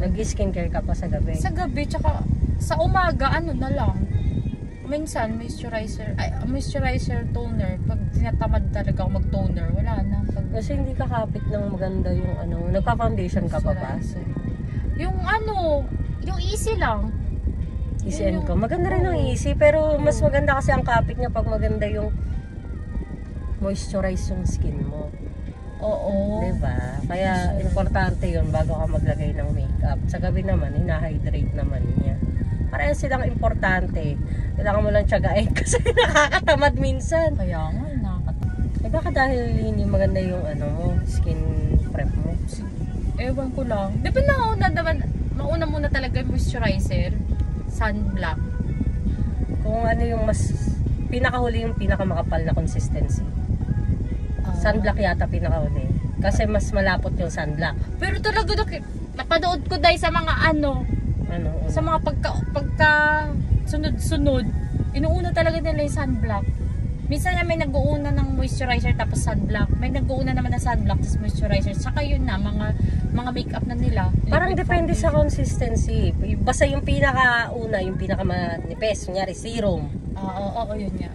Nag-skincare ka pa sa gabi? Sa gabi, tsaka sa umaga, ano na lang. Minsan, moisturizer, toner. Pag tinatamad talaga ako mag-toner, wala na. Kasi hindi ka kapit ng maganda yung ano, nagpa-foundation ka pa ba? Yung ano, yung easy lang. Easy and ko. Maganda rin ang easy, pero mas maganda kasi ang kapit niya pag maganda yung moisturize yung skin mo. Oo. Diba? Kaya importante yun bago ka maglagay ng makeup. Sa gabi naman, hina-hydrate naman niya. Parehas silang importante. Kailangan mo lang tiyagain kasi nakakatamad minsan. Kaya nga, nakakatamad. Eh baka dahil hindi maganda yung ano mo, skin prep mo. Ewan ko lang. Di ba mauna muna talaga yung moisturizer, sunblock. Kung ano yung mas, pinakahuli yung pinakamakapal na consistency. Sunblock yata pinakahuli. Kasi mas malapot yung sunblock. Pero talaga, napanood ko dahil sa mga sa mga pagka sunod-sunod, inuuna talaga nila yung sunblock. Minsan na may nag-uuna ng moisturizer tapos sunblock. May nag-uuna naman ng sunblock tapos moisturizer. Saka yun na, mga makeup na nila. Parang depende sa consistency. Basta yung pinakauna, yung pinakamanipes, kunyari serum. Oo, yun nga.